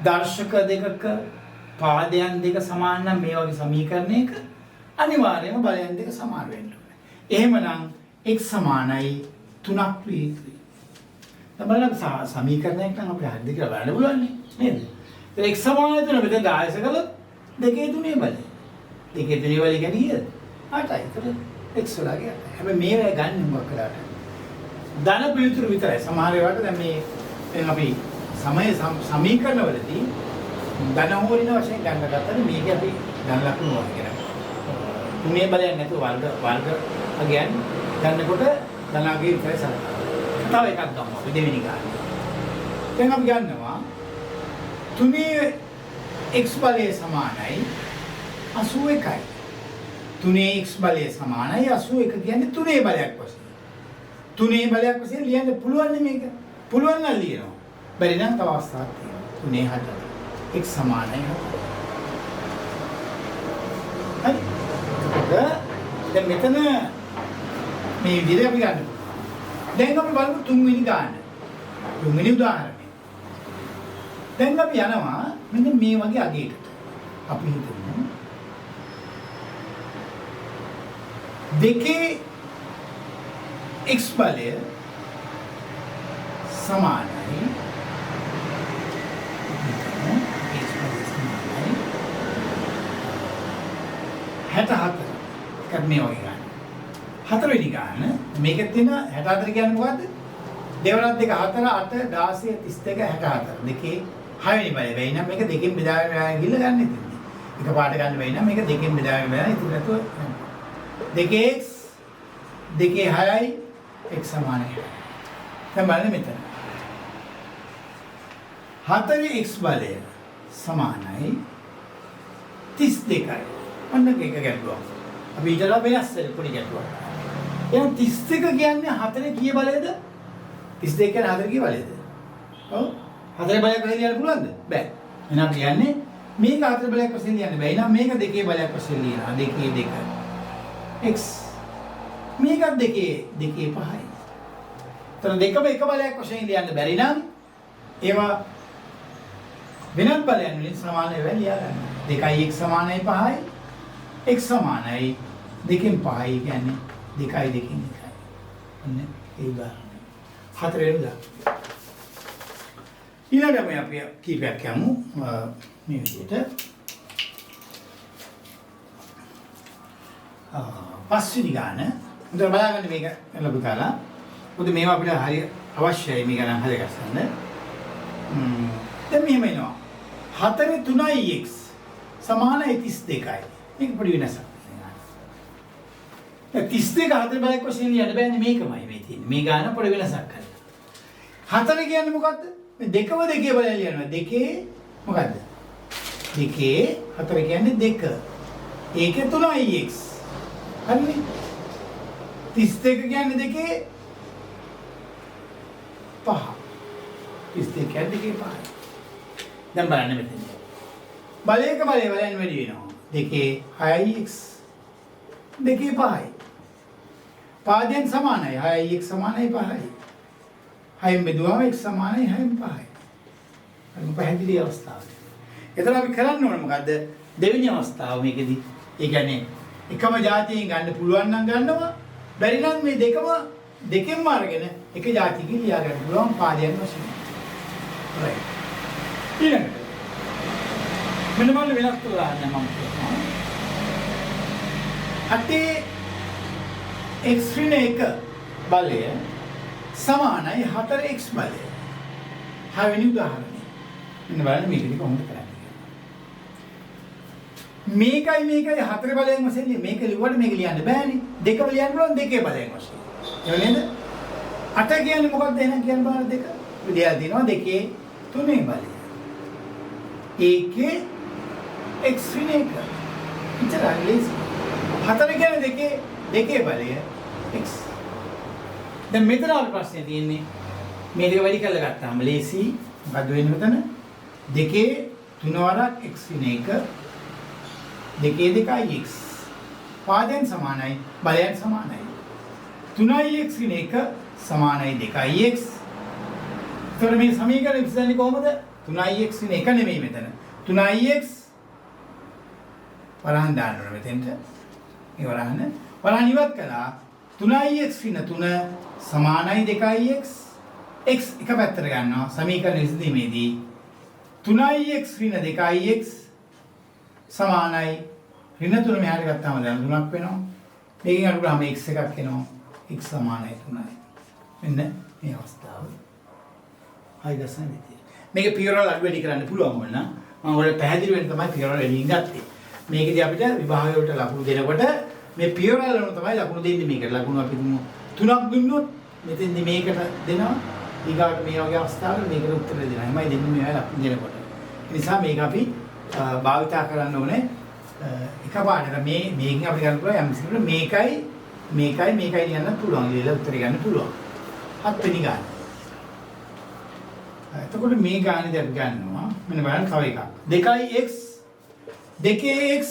දර්ශක දෙකක පාදයන් දෙක සමාන නම් මේ වගේ සමීකරණයක අනිවාර්යයෙන්ම බලයන් දෙක සමාන වෙන්න ඕනේ. එහෙමනම් x සමානයි 3ක් විය යුතුයි. තමයි සමීකරණයක් නම් අපිට හරියට කියලා බලන්න පුළුවන් නේද? ඒක x සමානයි 3 මෙතන 10 කළොත් දෙකේ 3 බලය. දෙකේ 3 බලය කියන්නේ 8යි. ඒක x වලගේ. හැබැයි මේවා ගන්න මොකක් කරාට ධන පිළිතුරු විතරයි. සමහර ඒවාට දැන් මේ දැන් අපි සමීකරණවලදී ධන හෝරින වශයෙන් ගන්න ගත්තම මේක අපි ධන ලකුණු වගේ කරනවා. තුනේ බලයක් නැතුව වර්ග අගයන් ගන්නකොට ධනගේ විතරයි සලකනවා. තව එකක් ගමු අපි දෙවෙනි ගානේ. දැන් අපි ගන්නවා තුනේ x බලය සමානයි 81යි. තුනේ x බලය සමානයි 81 කියන්නේ තුනේ බලයක් වශයෙන්. තුනේ බලයක් වශයෙන් ලියන්න පුළුවන් මේක. පුළුවන් නම් ලියනවා. බැරි නම් තව අවස්ථාවක් තියෙනවා. තුනේ 7. x සමානයි 7. හරි. දැන් මෙතන මේ විදිහට අපි ගන්න. දැන් අපි බලමු තුන්වෙනි ගාන. තුන්වෙනි උදාහරණය. දැන් අපි යනවා මෙන්න මේ වගේ අගයකට. අපි හිතමු දෙකේ x බලය සමානයි x බලය සමානයි 64. එකක් මේ වගේ ගන්න. හතරවෙනි ගාන මේකෙත් තියෙන 64 කියන්නේ මොකද්ද? දෙවරක් දෙක 4 8 16 32 64. දෙකේ 6 වෙනි බලය වෙයි නම් මේක දෙකෙන් බෙදාගෙන ගිහලා ගන්න ඉතින්. එක පාට ගන්න වෙයි නම් මේක දෙකෙන් බෙදාගෙන ඉතින් නැතුව දෙකේ x දෙකේ 6යි x සමානයි. දැන් බලන්න මෙතන. 4 x බලය සමානයි 32යි. අන්න එක ගැටලුවක්. අපි ඊට වඩා වෙනස් පොඩි ගැටලුවක්. එහෙනම් 32 කියන්නේ 4 කීය බලයද? 32 කියන්නේ 4 කීය බලයද? ඔව්. 4 බලයක් වශයෙන් ලියන්න පුළුවන්ද? බෑ. එහෙනම් කියන්නේ මේක 4 බලයක් වශයෙන් ලියන්න බෑ. එහෙනම් මේක දෙකේ බලයක් වශයෙන් ලියනවා. දෙකේ 2. x මේකත් දෙකේ 5යි. එතන දෙකම එක බලයක් වශයෙන් ලියන්න බැරි නම් ඒවා වෙනත් බලයන් වලින් සමාන ඒවා ලියා ගන්න. 2යි x සමානයි 5යි. x සමානයි 2න් 5යි කියන්නේ 2යි 2න් 1යි. අන්න ඒ උදාහරණය. හතරවෙනි උදාහරණය. ඊළඟට අපි කීපයක් යමු මේ විදිහට. පස්වෙනි ගාන හොඳට බලන්න මේක ලැබු කාලා. මොකද මේවා අපිට හරිය අවශ්‍යයි මේ ගණන් හදගන්න. දැන් මෙහෙම එනවා. 4 3යි x සමානයි 32යි. මේක පොඩි වෙනසක්. 32 4 බලයක් වශයෙන් ලියන්න බෑනේ මේකමයි මේ තියෙන්නේ. මේ ගාන පොඩි වෙනසක් කරලා. 4 කියන්නේ මොකද්ද? මේ දෙකම දෙකේ බලය ලියනවා. දෙකේ මොකද්ද? දෙකේ 4 කියන්නේ 2. ඒකේ 3යි x. හරිනේ. 32 කියන්නේ දෙකේ 5. 32 කියන්නේ දෙකේ 5. දැන් බලන්න මෙතන. බලයක බලය වලයන් වැඩි වෙනවා. දෙකේ 6යි x. දෙකේ 5යි. පාදයන් සමානයි. 6යි x සමානයි 5යි. 6න් බෙදුවම x සමානයි 6න් 5යි. අර පැහැදිලි අවස්ථාව. එතන අපි කරන්න ඕනේ මොකද්ද? දෙවෙනි අවස්ථාව මේකෙදි. ඒ කියන්නේ එකම જાතියෙන් ගන්න පුළුවන් නම් ගන්නවා. බැරි නම් මේ දෙකෙන්ම අරගෙන එක જાතියකින් ලියා ගන්න පුළුවන් පාදයන් වශයෙන්. right. ඊළඟට මෙන්න මම වෙනස් කරලා මම කියනවා. 8 x ඍණ 1 බලය සමානයි 4x බලය. හයවෙනි උදාහරණය. මෙන්න බලන්න මේකදී කොහොමද කරන්නේ කියලා. මේකයි 4 බලයෙන් වශයෙන් මේක ලිව්වට මේක ලියන්න බෑනේ. දෙක ලියන්න පුළුවන් දෙකේ බලයෙන් වශයෙන්. එහෙම නේද? 8 කියන්නේ මොකක්ද එහෙනම් කියන්න බලන්න දෙක. විදියා දිනවා දෙකේ 3 බලය. ඒකේ x ඍණ 1. ඉතරයි ලේසි. 4 කියන්නේ දෙකේ බලය x. දැන් මෙතන අපේ ප්‍රශ්නේ තියෙන්නේ මේ දෙක වැඩි කරලා ගත්තාම ලේසි. මොකද වෙන්නේ මෙතන? දෙකේ 3 වරක් x ඍණ 1 දෙකේ 2යි x. පාදයන් සමානයි බලයන් සමානයි. 3යි x ඍණ 1 සමානයි 2යි x. ඒතර මේ සමීකරණය විසඳන්නේ කොහොමද? 3යි x ඍණ 1 නෙමෙයි මෙතන. 3යි x වරහන් දාන්න ඕන මෙතෙන්ට. මේ වරහන් ඉවත් කළා. 3යි x ඍණ 3 සමානයි 2යි x. x එක පැත්තට ගන්නවා සමීකරණ විසඳීමේදී 3යි x ඍණ 2යි x සමානයි ඍණ 3 මෙහාට ගත්තාම දැන් 3ක් වෙනවා. මේකෙන් අඩුවාම x එකක් එනවා. x සමානයි 3යි. මෙන්න මේ අවස්ථාව. හයි දසන විදිය. මේක පියවරවල අඩු වැඩි කරන්න පුළුවන් වුණා. මම ඔයාලට පැහැදිලි වෙන්න තමයි පියවරවල වැඩිින් ගත්තේ. මේකදී අපිට විභාග වලට ලකුණු දෙනකොට මේ පියවරවල තමයි ලකුණු දෙන්නේ මේකට. ලකුණු අපි දුන්නු 3ක් දුන්නොත් මෙතෙන්දි මේකට දෙනවා. ඊගාට මේ වගේ අවස්ථාවල මේකට උත්තර දෙනවා. එමය දෙන්නේ මේ ලකුණු දෙනකොට. ඒ නිසා මේක අපි භාවිතා කරන්න ඕනේ. එකපාරට මේකෙන් අපිට ගන්න පුළුවන් යම් කිසි මේකයි කියන්න පුළුවන්. ඊළඟ උත්තරේ ගන්න පුළුවන්. 7 වෙනි ගාන. එතකොට මේ ගානේදී අපි ගන්නවා මෙන්න බලන්න තව එකක්. 2x 2x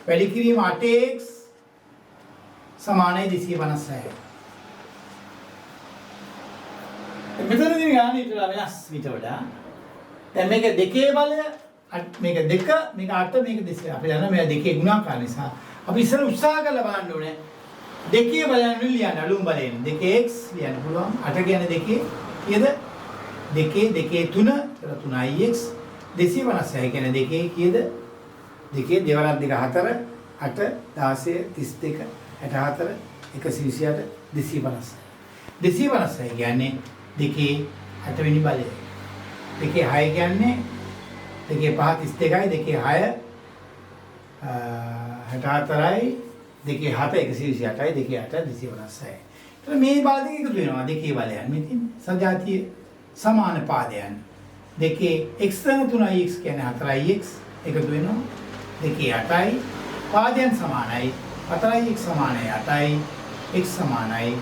වැඩි කිරීම 8x සමානයි 256. මෙතනදී ගානේ ඊටලා වෙනස් ඊට වඩා. දැන් මේක 2 බලය මේක 2 මේක 8 මේක 200. අපි දන්නවා මේවා දෙකේ ගුණාකාර නිසා අපි ඉස්සෙල්ලා උත්සාහ කරලා බලන්න ඕනේ. දෙකේ බලයන් ලියන්න අලුම් බලයෙන් 2x ලියන්න පුළුවන්. 8 කියන්නේ දෙකේ කීයද? දෙකේ 3 3ix 256 කියන්නේ දෙකේ කීයද? දෙකේ දෙවරක් 2 4 8 16 32 64 128 256. 256 කියන්නේ දෙකේ 8 වෙනි බලය. දෙකේ 6 කියන්නේ දෙකේ 5 32යි දෙකේ 6 64යි දෙකේ 7 128යි දෙකේ 8 256. එතන මේ බල දෙක එකතු වෙනවා දෙකේ බලයන්. මෙතින් සජාතිය සමාන පාදයන්. දෙකේ x 3යි x කියන්නේ 4යි x එකතු වෙනවා. දෙකේ 8යි පාදයන් සමානයි. 4යි x සමානයි 8යි x සමානයි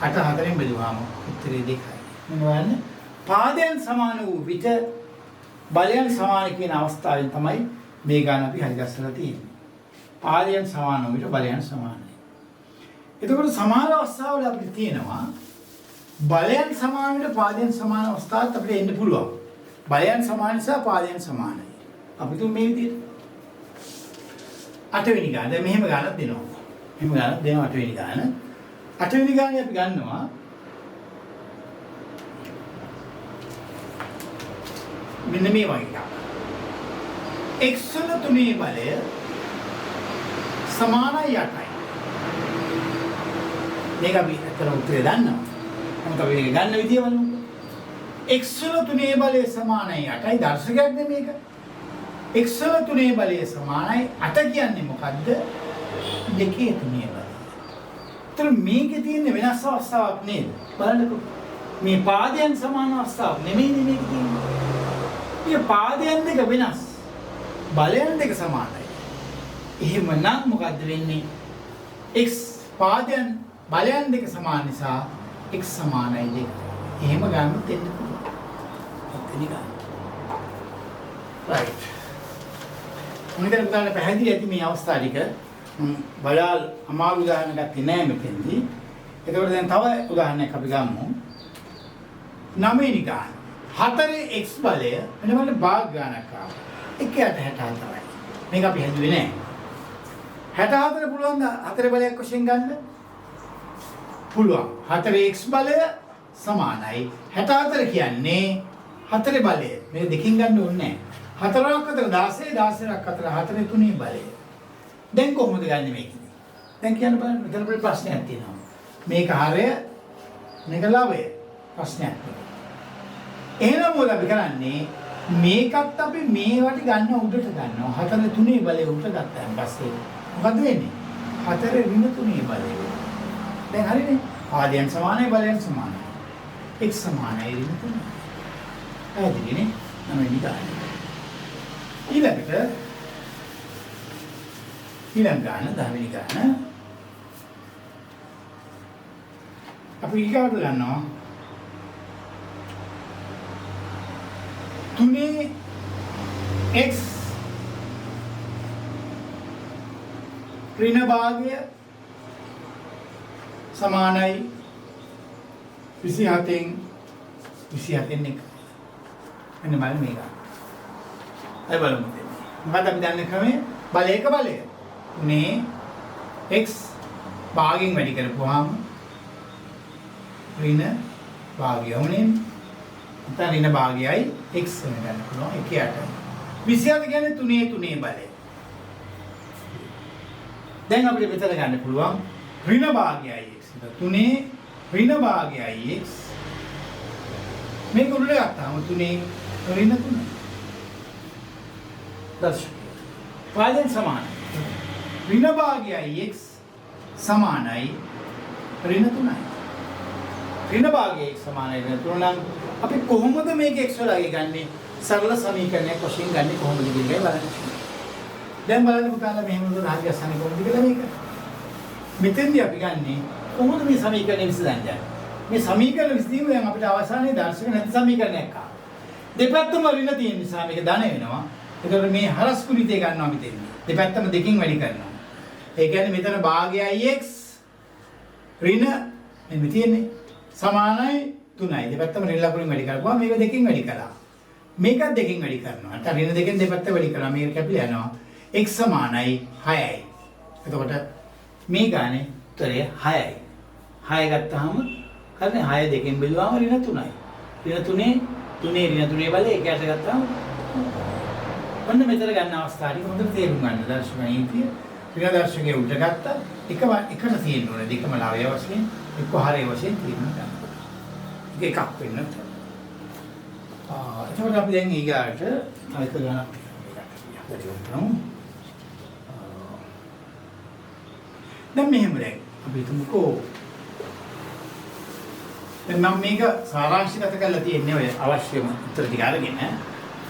8 4ෙන් බෙදුවාම උත්තරේ 2යි. මොන වань පාදයන් සමාන වූ විට බලයන් සමාන කියන අවස්ථාවෙන් තමයි මේ ගාන අපි හරි ගස්සලා තියෙන්නේ. පාදයන් සමාන වූ විට බලයන් සමානයි. එතකොට සමාන අවස්ථාවල අපිට තියෙනවා බලයන් සමාන විට පාදයන් සමාන අවස්ථාවත් අපිට එන්න පුළුවන්. බලයන් සමාන නිසා පාදයන් සමානයි. අපි තුන් මේ විදිහට 8 වෙනි ගාන. දැන් මෙහෙම ගානක් දෙනවා. මෙහෙම ගානක් දෙනවා 8 වෙනි ගාන. 8 වෙනි ගානේ අපි ගන්නවා මෙන්න මේ වගේ එකක්. x වල 3 බලය සමානයි 8යි. මේක අපි අතන උත්තරේ දන්නවා. මොකද අපි මේක ගන්න විදිය බලමු. x වල 3 බලය සමානයි 8යි දර්ශකයක්ද මේක? x වල 3 බලය සමානයි 8 කියන්නේ මොකද්ද? දෙකේ 3 බලය. ඒතර මේකේ තියෙන වෙනස් අවස්ථාවක් නේද? බලන්නකෝ. මේ පාදයන් සමාන අවස්ථාවක් නෙමෙයි මේක තියෙන්නේ. මේ පාදයන් දෙක වෙනස්. බලයන් දෙක සමානයි. එහෙමනම් මොකද්ද වෙන්නේ? x පාදයන් බලයන් දෙක සමාන නිසා x සමානයි 2. එහෙම ගන්නත් දෙන්න පුළුවන්. එතන ගන්න. right. මොනිටර උදාහරණ පැහැදිලි ඇති මේ අවස්ථාව ටික බලාල් අමාරු උදාහරණ ගත්තේ නෑ මෙතෙන්දී. ඒකවල දැන් තව උදාහරණයක් අපි ගමු. 9 වෙනි ගාන. 4x බලය එනවල භාග ගානක් ආවා. 1/64යි. මේක අපි හැදුවේ නෑ. 64 පුළුවන් ද 4 බලයක් වශයෙන් ගන්න? පුළුවන්. 4x බලය සමානයි 64 කියන්නේ 4 බලය. මේක දෙකින් ගන්න ඕනේ නෑ. 4ක් අතර 16 16ක් අතර 4 3 බලය. දැන් කොහොමද ගන්නෙ මේක? දැන් කියන්න බලන්න මෙතන ප්‍රශ්නයක් තියෙනවා. මේක හරය මේක ලවය ප්‍රශ්නයක් නෙවෙයි. එහෙනම් මොකද අපි කරන්නේ මේකත් අපි මේවට ගන්න උඩට ගන්නවා. 4 3 බලය උඩට ගත්තාන් පස්සේ මොකද වෙන්නේ? 4 ඍණ 3 බලය. දැන් හරිනේ. ආදයන් සමානයි බලයන් සමානයි. x සමානයි ඍණ 3. හරිනේ. නම් නිදායි. ඊළඟ ගාන 10 වෙනි ගාන අපි ඊගාට ගන්නවා 3x ඍණ භාගය සමානයි 27න් 27න් එක. එන්න බලන්න මේක. අය බලමු. මොකද අපි දන්නේ ක්‍රමය බලයක බලය. මේ x භාගයෙන් වැඩි කරපුවාම ඍණ භාගය වුණේ නැත්නම් ඍණ භාගයයි x වෙන ගන්න පුළුවන් 1ට. 27 කියන්නේ 3 බලය. දැන් අපිට මෙතන ගන්න පුළුවන් ඍණ භාගයයි x. 3 ඍණ භාගයයි x. මේක උඩට ගත්තාම 3 ඍණ 3. දර්ශක. වාදෙන් සමානයි. ඍණ භාගයයි x සමානයි ඍණ 3යි. ඍණ භාගයයි x සමානයි ඍණ 3 නම් අපි කොහොමද මේක x වලගේ ගන්නෙ? සරල සමීකරණයක් වශයෙන් ගන්නෙ කොහොමද කියන එක බලන්න. දැන් බලන්න පුතාලා මෙහෙම උඩ රාජ්‍ය අසන්නේ කොහොමද කියලා මේක. මෙතෙන්දී අපි ගන්නෙ කොහොමද මේ සමීකරණය විසඳන්නේ? මේ සමීකරණ විසඳීම දැන් අපිට අවසානයේ දර්ශක නැති සමීකරණයක් ආවා. දෙපැත්තම ඍණ තියෙන නිසා මේක ධන වෙනවා. ඒතකොට මේ හරස් කුලිතේ ගන්නවා මෙතෙන්දී. දෙපැත්තම දෙකින් වැඩි කරනවා. ඒ කියන්නේ මෙතන භාගයයි x ඍණ මෙන්න තියෙන්නේ සමානයි 3යි. දෙපැත්තම ඍණ ලකුණෙන් වැඩි කරපුවා මේක දෙකින් වැඩි කරා. මේකත් දෙකින් වැඩි කරනවා. නැත්නම් ඍණ දෙකෙන් දෙපැත්ත වැඩි කරනවා. මේක කැපිලා යනවා. x සමානයි 6යි. එතකොට මේ ගානේ උත්තරය 6යි. 6 ගත්තාම හරිනේ 6 දෙකෙන් බෙදුවාම ඍණ 3යි. ඍණ 3 ඍණ 3 බලය එකයට ගත්තාම ඔන්න මෙතන ගන්න අවස්ථාවේ හොඳට තේරුම් ගන්න දර්ශකණීතිය ඍණ දර්ශකයේ උඩ ගත්තා එකට තියෙන්න ඕනේ දෙකම ලාභය වශයෙන් එක්ක හරය වශයෙන් තියෙන්න ගන්න. ඒක එකක් වෙන්න. එතකොට අපි දැන් ඊගාට අයිත ගණන් දැන් මෙහෙම දැන් අපි හිතමුකෝ දැන් මම මේක සාරාංශගත කරලා තියෙන්නේ ඔය අවශ්‍යම උත්තර ටික අරගෙන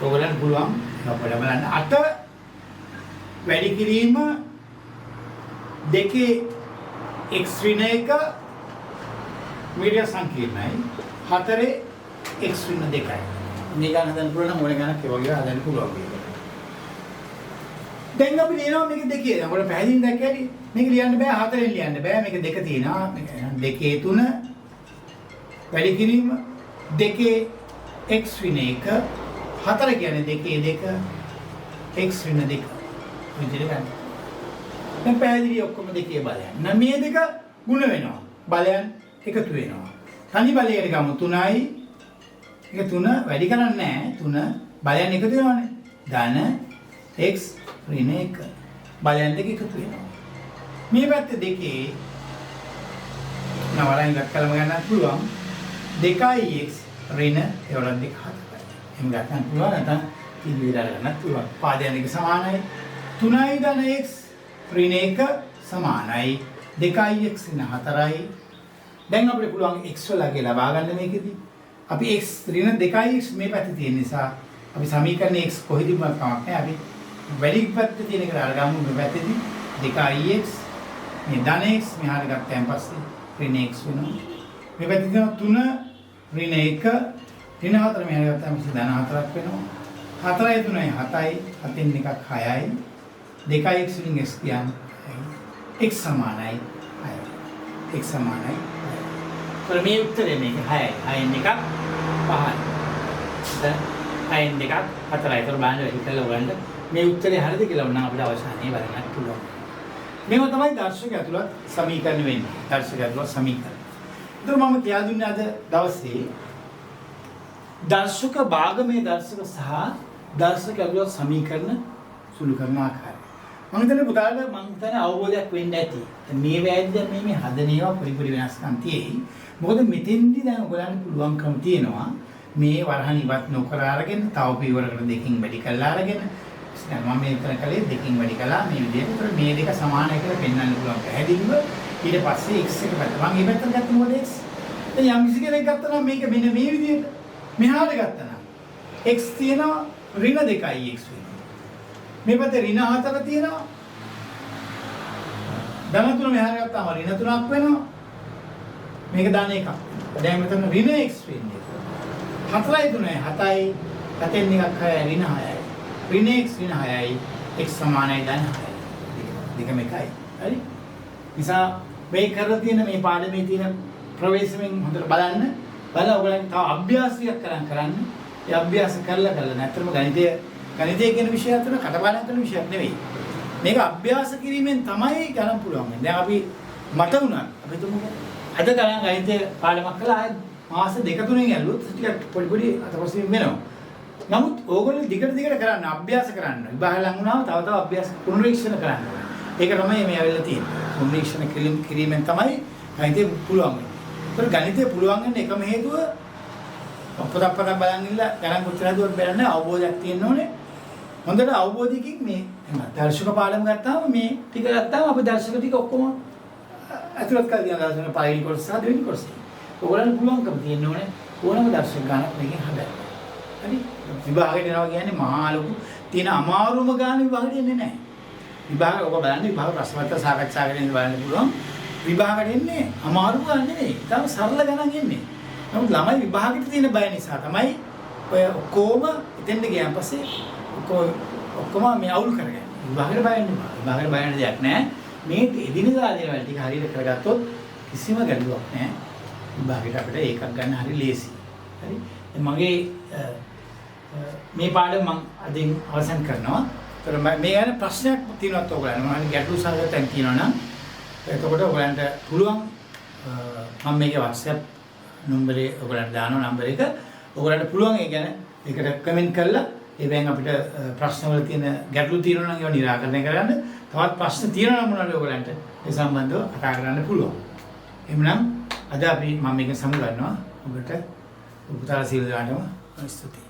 ඔයගලන්ට පුළුවන් අපිට බලන්න 8 වැඩි කිරීම 2 x ඍණ 1 මීඩිය සංකීර්ණයි 4 x ඍණ 2යි. මේ ගණන් හදන්න පුළුවන් නම් ඕනේ ගණක් ඒ වගේ හදන්න පුළුවන් මේක. දැන් අපි ලියනවා මේක 2. දැන් ඔයාලා පැහැදිලිව දැක්කේ මේක ලියන්න බෑ 4ෙන් ලියන්න බෑ මේක 2 තියෙනවා 2 3 වැඩි කිරීම 2 x ඍණ 1 4 කියන්නේ 2 2 x ඍණ 2 විදිහට ගන්න. දැන් පැහැදිලි ඔක්කොම 2 බලයන්. නම් මේ දෙක ගුණ වෙනවා. බලයන් එකතු වෙනවා. තනි බලයට ගමු 3යි. ඒක 3 වැඩි කරන්නේ නැහැ. 3 බලයන් එකතු වෙනවානේ. ධන x ඍණ 1 බලයන් දෙක එකතු වෙනවා. මේ පැත්ත දෙකේ නවලයින් ගත් කලම ගන්නත් පුළුවන්. 2x ඍණ ඒවලත් දෙක 4යි. එහෙම ගන්න පුළුවන් නැත්නම් ඉන්දියාල ගන්නත් පුළුවන්. පාදයන් දෙක සමානයි. 3යි ධන x ඍණ 1 සමානයි 2x ඍණ 4යි. දැන් අපිට පුළුවන් x වලගේ ලබා ගන්න මේකෙදී. අපි x ඍණ 2x මේ පැත්තේ තියෙන නිසා අපි සමීකරණයේ x කොහෙදීම කමක් නැහැ. අපි වැඩි පැත්තේ තියෙන එක අරගමු මේ පැත්තේදී 2ix මේ ධන x මෙහාට ගත්තාන් පස්සේ ඍණ x වෙනවා. මේ පැත්තේ තියෙන 3 ඍණ 1 ඍණ 4 මෙහාට ගත්තාම ධන 4ක් වෙනවා. 4යි 3යි 7යි 7න් එකක් 6යි 2x වලින් x කියන්නේ x සමානයි 6යි. x සමානයි 6යි. මේ උත්තරේ මේක 6යි. 6න් එකක් 5යි. දැන් 6න් එකක් 4යි. ඒතර බලන්න හිතලා බලන්න මේ උත්තරේ හරියද කියලා වුණා අපිට අවසානයේ බලන්න පුළුවන්. මේව තමයි දර්ශක ඇතුළත් සමීකරණ වෙන්නේ. දර්ශක ඇතුළත් සමීකරණ. ඒතර මම කියා දුන්නේ අද දවසේ දර්ශක භාගමේ දර්ශක සහ දර්ශක ඇතුළත් සමීකරණ සුළු කරන ආකාරය. මම හිතන්නේ පුතාලට මම හිතන්නේ අවබෝධයක් වෙන්න ඇති. මේ වෑයද මේ හදන ඒවා පොඩි වෙනස්කම් තියෙයි. මොකද මෙතෙන්දි දැන් ඔයගලන්ට පුළුවන්කම තියෙනවා මේ වරහන් ඉවත් නොකර අරගෙන තව පියවරකට දෙකකින් වැඩි කරලා අරගෙන මම මෙතන කලේ දෙකකින් වැඩි කළා මේ විදිහට. ඒතර මේ දෙක සමානයි කියලා පෙන්වන්න පුළුවන්. පැහැදිලිව ඊට පස්සේ x එක පැත්ත. මම මේ පැත්තට ගත්ත මොකද x? දැන් යම් කිසි කෙනෙක් ගත්තා නම් මේක මෙන්න මේ විදිහට. මෙහාට ගත්තා නම් x තියෙනවා ඍණ 2යි x වෙනවා. මේ පැත්තේ ඍණ 4 තියෙනවා. ධන 3 මෙහාට ගත්තාම ඍණ 3ක් වෙනවා. මේක ධන 1ක්. දැන් මෙතන ඍණ x වෙන්නේ. 4යි 3යි 7යි. පැතෙන් එකක් 6යි ඍණ 6යි. ඍණ x ඍණ 6යි. x සමානයි ධන 6යි. දෙකම එකයි. හරි? නිසා මේ කරලා තියෙන මේ පාඩමේ තියෙන ප්‍රවේශමෙන් හොඳට බලන්න. බලලා ඔයගොල්ලන් තව අභ්‍යාසයක් කරන්න. ඒ අභ්‍යාස කරලා නැත්තරම ගණිතය කියන විෂය අතර කටපාඩම් කරන විෂයක් නෙවෙයි. මේක අභ්‍යාස කිරීමෙන් තමයි ගණන් පුළුවන් වෙන්නේ. දැන් අපි මට උනා අපි තුමුකෝ අද ගණන් ගණිතය පාඩමක් කළා ආයෙත් මාස 2-3 ඇල්ලුවොත් ටිකක් පොඩි අතපොසින් වෙනවා. නමුත් ඕගොල්ලෝ දිගට කරන්න අභ්‍යාස කරන්න. විභාග ලඟ වුණාම තව අභ්‍යාස පුනරීක්ෂණ කරන්න ඕනේ. ඒක තමයි මේ ඇවිල්ලා තියෙන්නේ. පුනරීක්ෂණ කිරීමෙන් තමයි ගණිතය පුළුවන් වෙන්නේ. ඒතර ගණිතය පුළුවන් වෙන්න එකම හේතුව පොතක් බලන් ඉන්න ගණන් කොච්චර හදුවත් බැලන්නේ අවබෝධයක් තියෙන්න ඕනේ. හොඳට අවබෝධයකින් මේ දර්ශක පාඩම ගත්තාම මේ ටික ගත්තාම අපි දර්ශක ටික ඔක්කොම අතුලත් කරලා දින දර්ශන පළවෙනි කොටස සහ දෙවෙනි කොටස. ඔයගොල්ලන්ට පුළුවන්කම තියෙන්න ඕනේ ඕනම දර්ශක ගණනක් මේකෙන් හදන්න. හරි? විභාගයට යනවා කියන්නේ මහා ලොකු තියෙන අමාරුම ගාන විභාගයට එන්නේ නැහැ. විභාග ඔබ බලන්න විභාග ප්‍රශ්න පත්‍ර සාකච්ඡා කරගෙන බලන්න පුළුවන්. විභාගයට එන්නේ අමාරු ගාන නෙවෙයි. ඊටම සරල ගණන් එන්නේ. නමුත් ළමයි විභාගයට තියෙන බය නිසා තමයි ඔය ඔක්කොම එතෙන්ට ගියාන් පස්සේ ඔක්කොම මේ අවුල් කරගන්නේ. විභාගයට බය වෙන්න බෑ. විභාගයට බය වෙන්න දෙයක් නැහැ. මේ එදිනෙදා දේවල් ටික හරියට කරගත්තොත් කිසිම ගැටලුවක් නැහැ. විභාගයට අපිට ඒකක් ගන්න හරි ලේසි. හරි? මගේ මේ පාඩම මම අදින් අවසන් කරනවා. ඒතර මේ ගැන ප්‍රශ්නයක් තියෙනවත් ඔයගොල්ලන් මම ගැටලු සහගතයන් තියෙනවා නම් එතකොට ඔයගොල්ලන්ට පුළුවන් මම මේකේ WhatsApp නම්බරේ ඔයගොල්ලන්ට දානවා නම්බර එක. ඔයගොල්ලන්ට පුළුවන් ඒ ගැන ඒකට කමෙන්ට් කරලා ඒවෙන් අපිට ප්‍රශ්න වල තියෙන ගැටලු තියෙනවා නම් ඒවා निराකරණය කරන්න. තවත් ප්‍රශ්න තියෙනවා නම් මොනවද ඔයගොල්ලන්ට ඒ සම්බන්ධව කතා කරන්න පුළුවන්. එහෙනම් අද අපි මම මේක සමුගන්නවා. ඔබට උපුතාලා සීල දාන්නම ස්තුතියි.